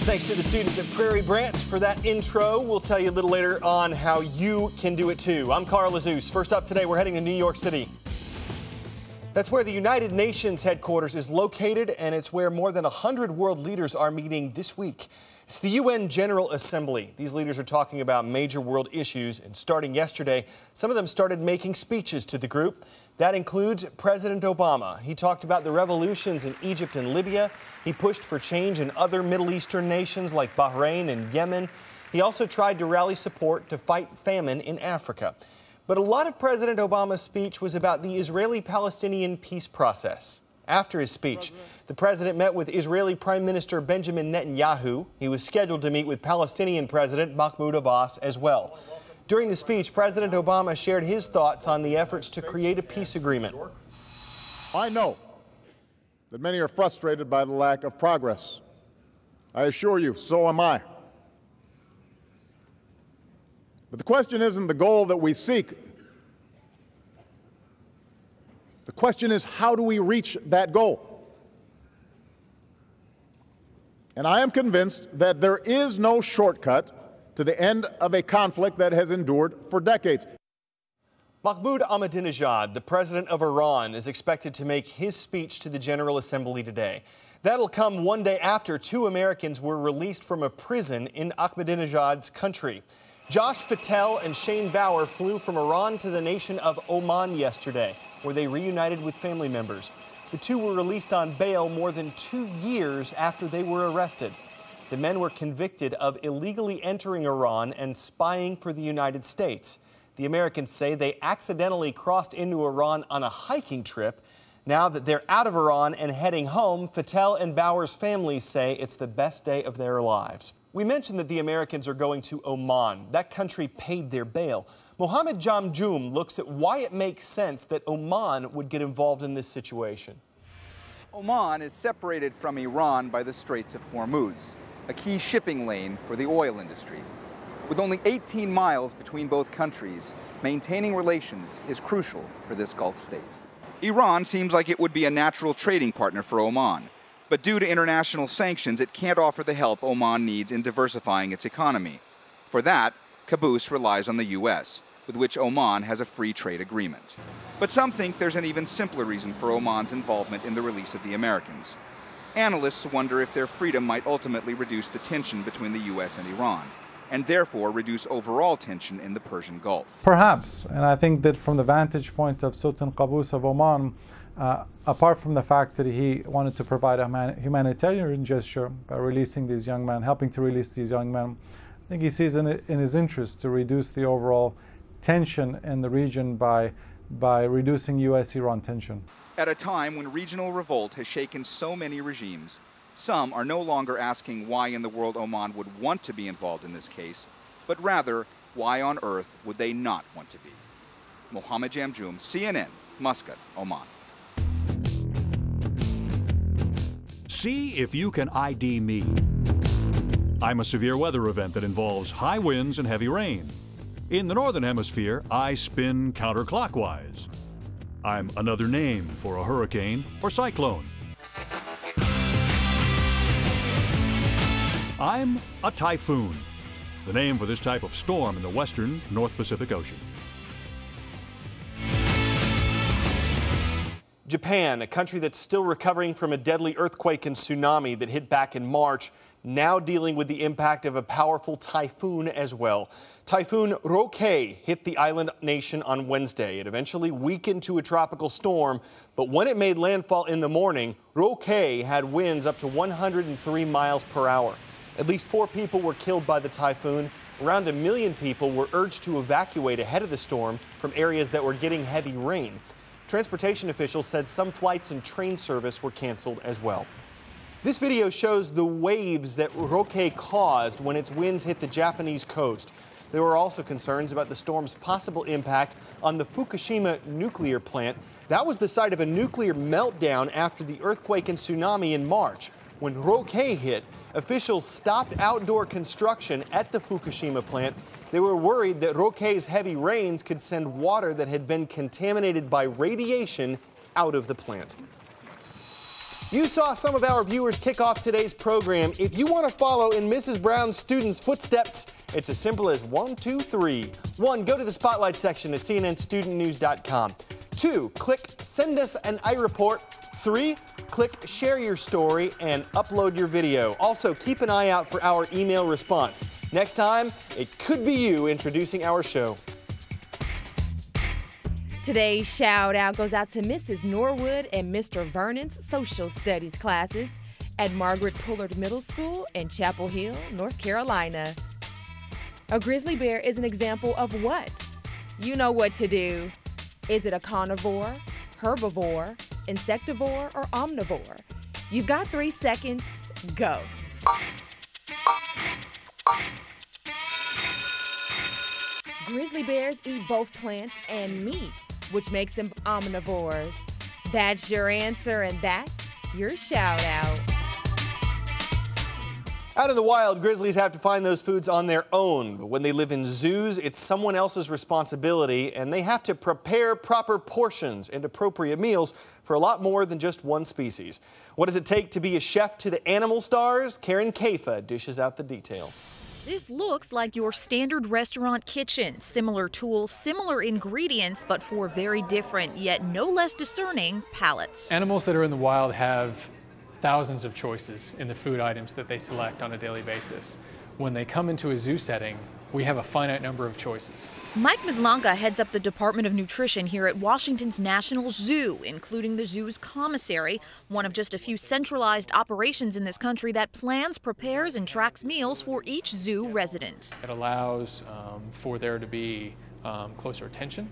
Thanks to the students at Prairie Branch for that intro. We'll tell you a little later on how you can do it too. I'm Carl Azus. First up today, we're heading to New York City. That's where the United Nations headquarters is located, and it's where more than 100 world leaders are meeting this week. It's the UN General Assembly. These leaders are talking about major world issues, and starting yesterday, some of them started making speeches to the group. That includes President Obama. He talked about the revolutions in Egypt and Libya. He pushed for change in other Middle Eastern nations like Bahrain and Yemen. He also tried to rally support to fight famine in Africa. But a lot of President Obama's speech was about the Israeli-Palestinian peace process. After his speech, the president met with Israeli Prime Minister Benjamin Netanyahu. He was scheduled to meet with Palestinian President Mahmoud Abbas as well. During the speech, President Obama shared his thoughts on the efforts to create a peace agreement. I know that many are frustrated by the lack of progress. I assure you, so am I. But the question isn't the goal that we seek. The question is, how do we reach that goal? And I am convinced that there is no shortcut to the end of a conflict that has endured for decades. Mahmoud Ahmadinejad, the president of Iran, is expected to make his speech to the General Assembly today. That'll come one day after 2 Americans were released from a prison in Ahmadinejad's country. Josh Fattel and Shane Bauer flew from Iran to the nation of Oman yesterday, where they reunited with family members. The 2 were released on bail more than 2 years after they were arrested. The men were convicted of illegally entering Iran and spying for the United States. The Americans say they accidentally crossed into Iran on a hiking trip. Now that they're out of Iran and heading home, Fattel and Bauer's families say it's the best day of their lives. We mentioned that the Americans are going to Oman. That country paid their bail. Mohammed Jamjoom looks at why it makes sense that Oman would get involved in this situation. Oman is separated from Iran by the Straits of Hormuz, a key shipping lane for the oil industry. With only 18 miles between both countries, maintaining relations is crucial for this Gulf state. Iran seems like it would be a natural trading partner for Oman, but due to international sanctions, it can't offer the help Oman needs in diversifying its economy. For that, Caboose relies on the U.S., with which Oman has a free trade agreement. But some think there's an even simpler reason for Oman's involvement in the release of the Americans. Analysts wonder if their freedom might ultimately reduce the tension between the U.S. and Iran, and therefore reduce overall tension in the Persian Gulf. Perhaps, and I think that from the vantage point of Sultan Qaboos of Oman, apart from the fact that he wanted to provide a humanitarian gesture by releasing these young men, helping to release these young men, I think he sees in his interest to reduce the overall tension in the region by reducing U.S.-Iran tension. At a time when regional revolt has shaken so many regimes, some are no longer asking why in the world Oman would want to be involved in this case, but rather, why on earth would they not want to be? Mohammed Jamjoom, CNN, Muscat, Oman. See if you can ID me. I'm a severe weather event that involves high winds and heavy rain. In the Northern Hemisphere, I spin counterclockwise. I'm another name for a hurricane or cyclone. I'm a typhoon, the name for this type of storm in the western North Pacific Ocean. Japan, a country that's still recovering from a deadly earthquake and tsunami that hit back in March, now dealing with the impact of a powerful typhoon as well. Typhoon Roke hit the island nation on Wednesday. It eventually weakened to a tropical storm, but when it made landfall in the morning, Roke had winds up to 103 miles per hour. At least 4 people were killed by the typhoon. Around 1 million people were urged to evacuate ahead of the storm from areas that were getting heavy rain. Transportation officials said some flights and train service were canceled as well. This video shows the waves that Roke caused when its winds hit the Japanese coast. There were also concerns about the storm's possible impact on the Fukushima nuclear plant. That was the site of a nuclear meltdown after the earthquake and tsunami in March. When Roke hit, officials stopped outdoor construction at the Fukushima plant. They were worried that Roke's heavy rains could send water that had been contaminated by radiation out of the plant. You saw some of our viewers kick off today's program. If you want to follow in Mrs. Brown's students' footsteps, it's as simple as 1, 2, 3. 1, go to the Spotlight section at cnnstudentnews.com. 2, click Send Us an iReport. 3, click Share Your Story and upload your video. Also, keep an eye out for our email response. Next time, it could be you introducing our show. Today's shout out goes out to Mrs. Norwood and Mr. Vernon's social studies classes at Margaret Pullard Middle School in Chapel Hill, North Carolina. A grizzly bear is an example of what? You know what to do. Is it a carnivore, herbivore, insectivore, or omnivore? You've got 3 seconds. Go. Grizzly bears eat both plants and meat, which makes them omnivores. That's your answer, and that's your shout out. Out in the wild, grizzlies have to find those foods on their own. But when they live in zoos, it's someone else's responsibility, and they have to prepare proper portions and appropriate meals for a lot more than just one species. What does it take to be a chef to the animal stars? Karen Kafa dishes out the details. This looks like your standard restaurant kitchen. Similar tools, similar ingredients, but for very different, yet no less discerning, palates. Animals that are in the wild have thousands of choices in the food items that they select on a daily basis. When they come into a zoo setting, we have a finite number of choices. Mike Mislanka heads up the Department of Nutrition here at Washington's National Zoo, including the zoo's commissary, one of just a few centralized operations in this country that plans, prepares, and tracks meals for each zoo resident. It allows for there to be closer attention,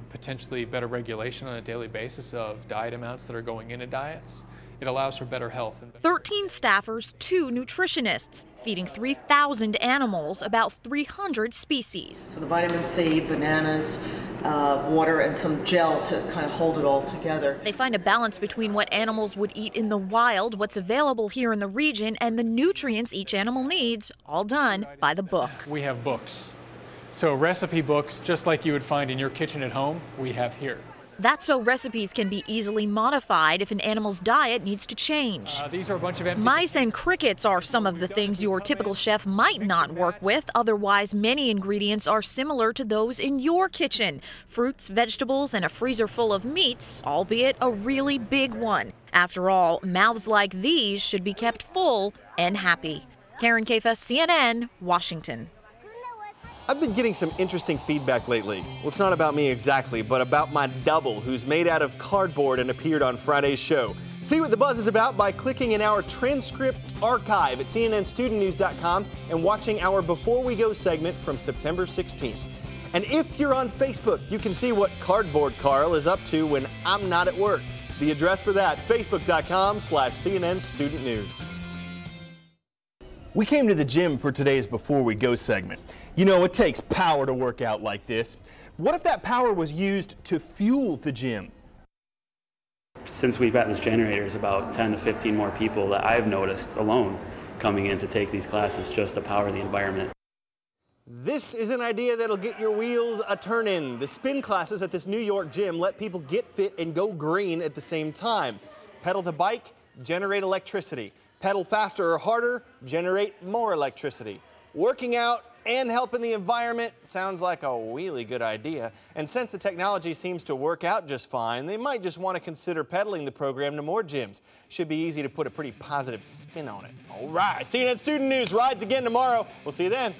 potentially better regulation on a daily basis of diet amounts that are going into diets. It allows for better health. 13 staffers, 2 nutritionists, feeding 3,000 animals, about 300 species. So the vitamin C, bananas, water, and some gel to kind of hold it all together. They find a balance between what animals would eat in the wild, what's available here in the region, and the nutrients each animal needs, all done by the book. We have books. So recipe books, just like you would find in your kitchen at home, we have here. That's so recipes can be easily modified if an animal's diet needs to change. These are a bunch of empty... Mice and crickets are some of the things your typical chef might not work with. Otherwise, many ingredients are similar to those in your kitchen. Fruits, vegetables, and a freezer full of meats, albeit a really big one. After all, mouths like these should be kept full and happy. Karen Kafa, CNN, Washington. I've been getting some interesting feedback lately. Well, it's not about me exactly, but about my double, who's made out of cardboard and appeared on Friday's show. See what the buzz is about by clicking in our transcript archive at cnnstudentnews.com and watching our Before We Go segment from September 16th. And if you're on Facebook, you can see what Cardboard Carl is up to when I'm not at work. The address for that, facebook.com/cnnstudentnews. We came to the gym for today's Before We Go segment. You know, it takes power to work out like this. What if that power was used to fuel the gym? Since we've got this generator, there's about 10 to 15 more people that I've noticed alone coming in to take these classes just to power the environment. This is an idea that'll get your wheels a turning. The spin classes at this New York gym let people get fit and go green at the same time. Pedal the bike, generate electricity. Pedal faster or harder, generate more electricity. Working out and helping the environment sounds like a really good idea. And since the technology seems to work out just fine, they might just want to consider peddling the program to more gyms. Should be easy to put a pretty positive spin on it. All right, CNN Student News rides again tomorrow. We'll see you then.